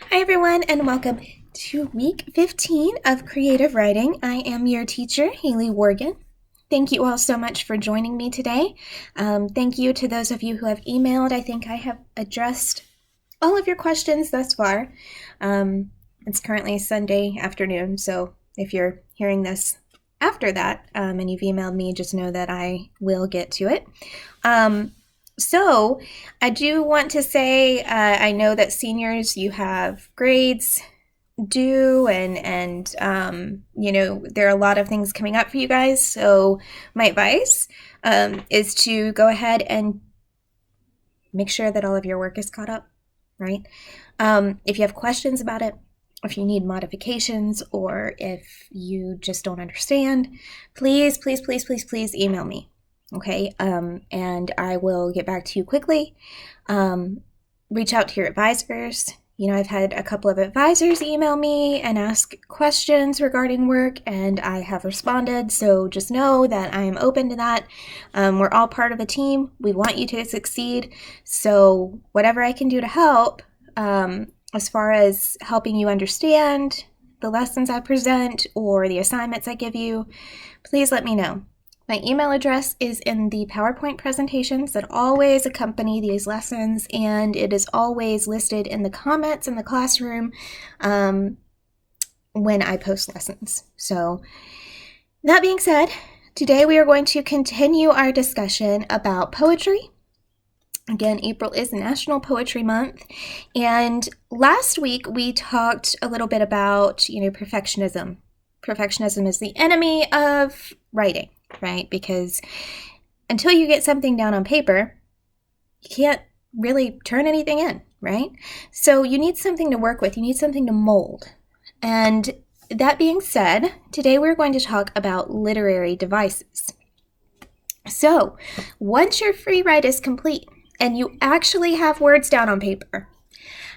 Hi everyone, and welcome to week 15 of creative writing. I am your teacher, Hayleigh Worgan. Thank you all so much for joining me today. Thank you to those of you who have emailed. I think I have addressed all of your questions thus far. It's currently Sunday afternoon, so if you're hearing this after that and you've emailed me, just know that I will get to it. So I do want to say, I know that seniors, you have grades due and there are a lot of things coming up for you guys. So my advice is to go ahead and make sure that all of your work is caught up, right? If you have questions about it, if you need modifications, or if you just don't understand, please email me. Okay, and I will get back to you quickly. Reach out to your advisors. I've had a couple of advisors email me and ask questions regarding work, and I have responded. So just know that I am open to that. We're all part of a team. We want you to succeed. So whatever I can do to help, as far as helping you understand the lessons I present or the assignments I give you, please let me know. My email address is in the PowerPoint presentations that always accompany these lessons, and it is always listed in the comments in the classroom when I post lessons. So that being said, today we are going to continue our discussion about poetry. Again, April is National Poetry Month, and last week we talked a little bit about, perfectionism. Perfectionism is the enemy of writing. Right? Because until you get something down on paper, you can't really turn anything in, right? So you need something to work with. You need something to mold. And that being said, today we're going to talk about literary devices. So once your free write is complete and you actually have words down on paper,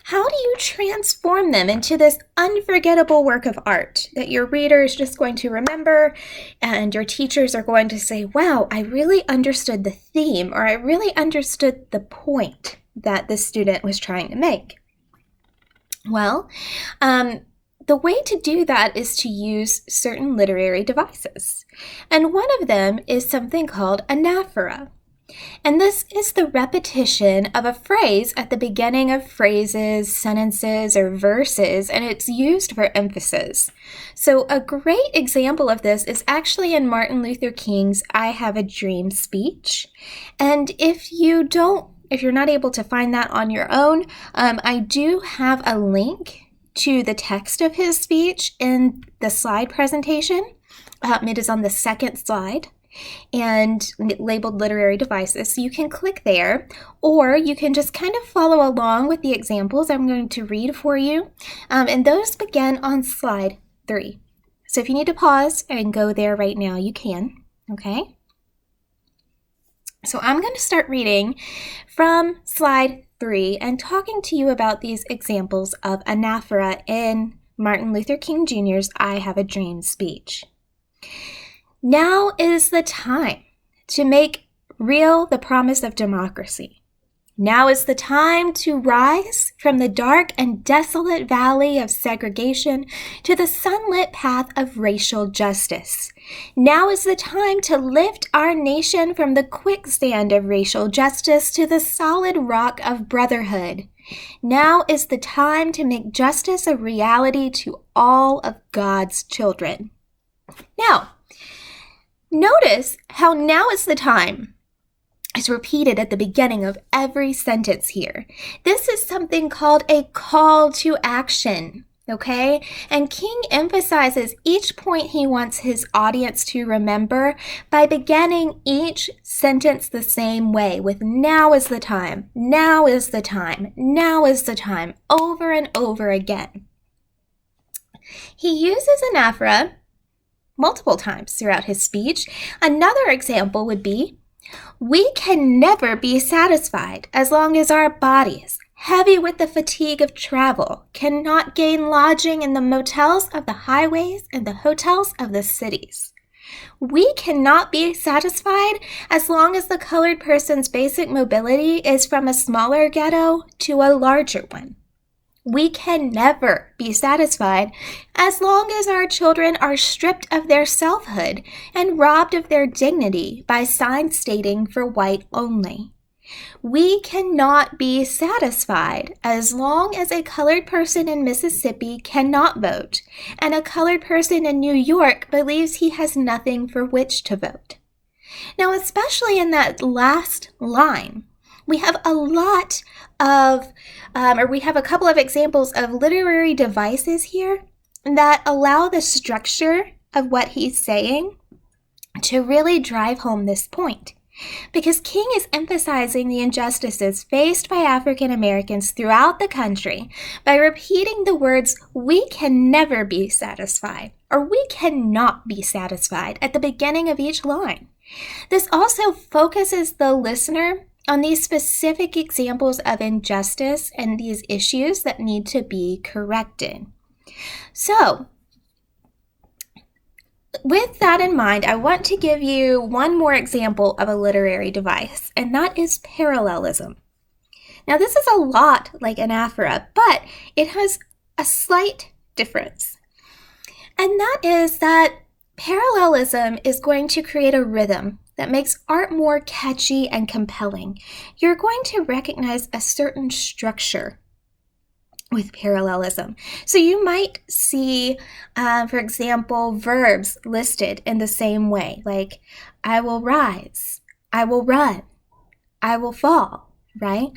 how do you transform them into this unforgettable work of art that your reader is just going to remember and your teachers are going to say, wow, I really understood the theme, or I really understood the point that the student was trying to make? Well, the way to do that is to use certain literary devices. And one of them is something called anaphora. And this is the repetition of a phrase at the beginning of phrases, sentences, or verses, and it's used for emphasis. So a great example of this is actually in Martin Luther King's I Have a Dream speech. And if you're not able to find that on your own, I do have a link to the text of his speech in the slide presentation. It is on the second slide and labeled literary devices. So you can click there, or you can just kind of follow along with the examples I'm going to read for you. And those begin on slide 3. So if you need to pause and go there right now, you can, okay? So I'm going to start reading from slide 3 and talking to you about these examples of anaphora in Martin Luther King Jr.'s I Have a Dream speech. Now is the time to make real the promise of democracy. Now is the time to rise from the dark and desolate valley of segregation to the sunlit path of racial justice. Now is the time to lift our nation from the quicksand of racial justice to the solid rock of brotherhood. Now is the time to make justice a reality to all of God's children. Now, notice how now is the time is repeated at the beginning of every sentence here. This is something called a call to action, okay? And King emphasizes each point he wants his audience to remember by beginning each sentence the same way with now is the time, now is the time, now is the time, over and over again. He uses anaphora multiple times throughout his speech. Another example would be, we can never be satisfied as long as our bodies, heavy with the fatigue of travel, cannot gain lodging in the motels of the highways and the hotels of the cities. We cannot be satisfied as long as the colored person's basic mobility is from a smaller ghetto to a larger one. We can never be satisfied as long as our children are stripped of their selfhood and robbed of their dignity by signs stating for white only. We cannot be satisfied as long as a colored person in Mississippi cannot vote and a colored person in New York believes he has nothing for which to vote. Now, especially in that last line, we have a couple of examples of literary devices here that allow the structure of what he's saying to really drive home this point. Because King is emphasizing the injustices faced by African Americans throughout the country by repeating the words, "we can never be satisfied," or "we cannot be satisfied" at the beginning of each line. This also focuses the listener on these specific examples of injustice and these issues that need to be corrected. So, with that in mind, I want to give you one more example of a literary device, and that is parallelism. Now, this is a lot like anaphora, but it has a slight difference. And that is that parallelism is going to create a rhythm that makes art more catchy and compelling. You're going to recognize a certain structure with parallelism. So you might see, for example, verbs listed in the same way, like I will rise, I will run, I will fall, right?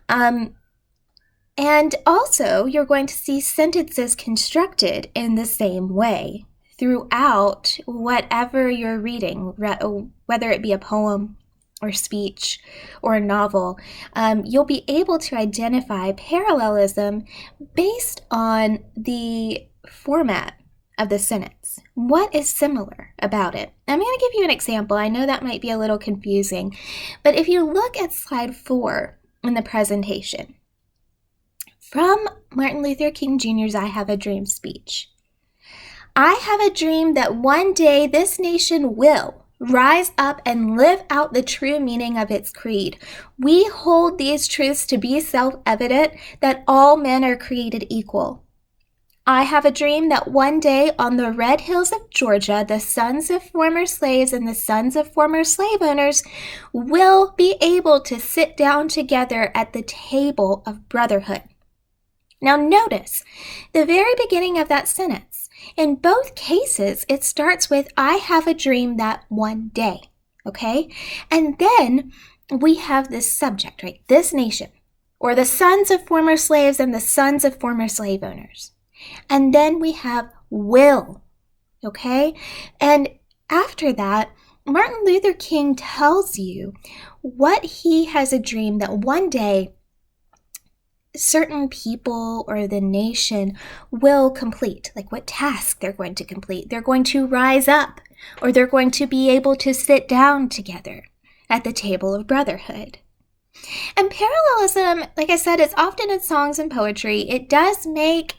And also you're going to see sentences constructed in the same way throughout whatever you're reading, whether it be a poem or speech or a novel. You'll be able to identify parallelism based on the format of the sentence. What is similar about it? I'm going to give you an example. I know that might be a little confusing, but if you look at slide 4 in the presentation, from Martin Luther King Jr.'s I Have a Dream speech. I have a dream that one day this nation will rise up and live out the true meaning of its creed. We hold these truths to be self-evident that all men are created equal. I have a dream that one day on the red hills of Georgia, the sons of former slaves and the sons of former slave owners will be able to sit down together at the table of brotherhood. Now notice the very beginning of that sentence. In both cases, it starts with, I have a dream that one day, okay? And then we have this subject, right? This nation, or the sons of former slaves and the sons of former slave owners. And then we have will, okay? And after that, Martin Luther King tells you what he has a dream that one day certain people or the nation will complete, like what task they're going to complete. They're going to rise up, or they're going to be able to sit down together at the table of brotherhood. And parallelism, like I said, is often in songs and poetry. It does make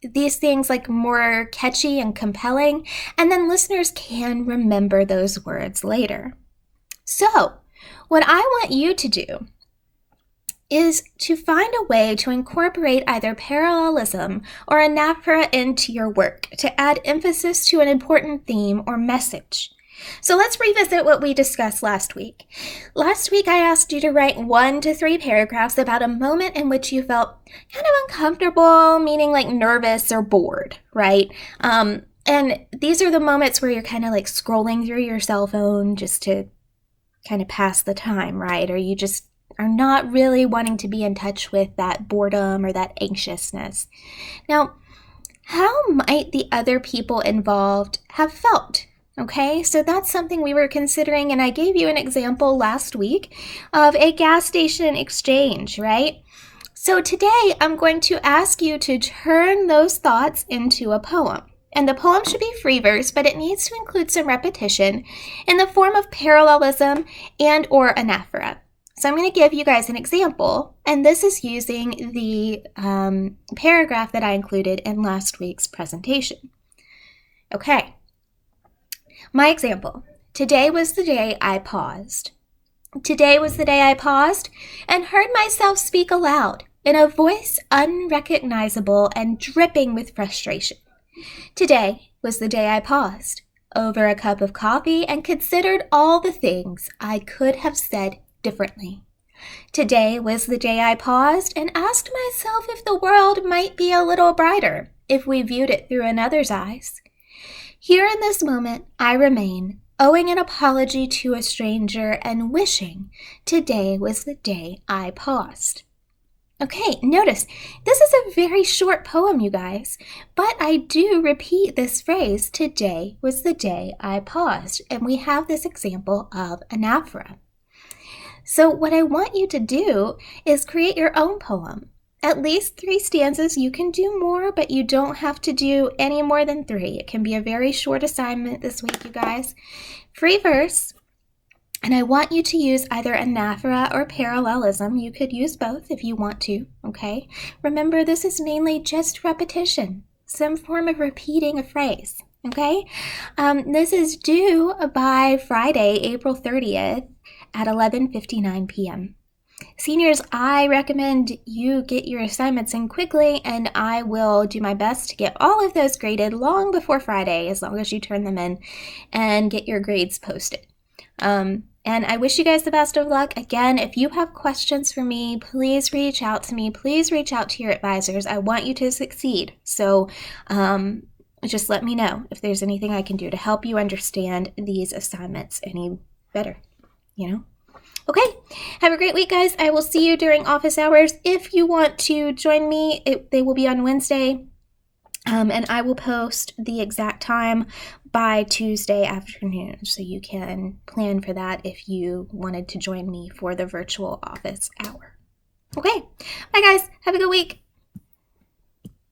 these things like more catchy and compelling, and then listeners can remember those words later. So, what I want you to do is to find a way to incorporate either parallelism or anaphora into your work to add emphasis to an important theme or message. So let's revisit what we discussed last week. Last week, I asked you to write 1 to 3 paragraphs about a moment in which you felt kind of uncomfortable, meaning like nervous or bored, right? And these are the moments where you're kind of like scrolling through your cell phone just to kind of pass the time, right? Or you just are not really wanting to be in touch with that boredom or that anxiousness. Now, how might the other people involved have felt? Okay, so that's something we were considering, and I gave you an example last week of a gas station exchange, right? So today I'm going to ask you to turn those thoughts into a poem. And the poem should be free verse, but it needs to include some repetition in the form of parallelism and or anaphora. So I'm going to give you guys an example, and this is using the paragraph that I included in last week's presentation. Okay, my example. Today was the day I paused. Today was the day I paused and heard myself speak aloud. in a voice unrecognizable and dripping with frustration. Today was the day I paused over a cup of coffee and considered all the things I could have said differently. Today was the day I paused and asked myself if the world might be a little brighter if we viewed it through another's eyes. Here in this moment, I remain, owing an apology to a stranger and wishing today was the day I paused. Okay, notice, this is a very short poem, you guys, but I do repeat this phrase, today was the day I paused, and we have this example of anaphora. So what I want you to do is create your own poem. At least 3 stanzas. You can do more, but you don't have to do any more than 3. It can be a very short assignment this week, you guys. Free verse. And I want you to use either anaphora or parallelism. You could use both if you want to, okay? Remember, this is mainly just repetition, some form of repeating a phrase, okay? This is due by Friday, April 30th at 11:59 p.m. Seniors, I recommend you get your assignments in quickly, and I will do my best to get all of those graded long before Friday, as long as you turn them in and get your grades posted. And I wish you guys the best of luck. Again, if you have questions for me, please reach out to me. Please reach out to your advisors. I want you to succeed. So just let me know if there's anything I can do to help you understand these assignments any better, you know? Okay, have a great week, guys. I will see you during office hours. If you want to join me, they will be on Wednesday, and I will post the exact time by Tuesday afternoon, so you can plan for that if you wanted to join me for the virtual office hour. Okay, bye, guys. Have a good week.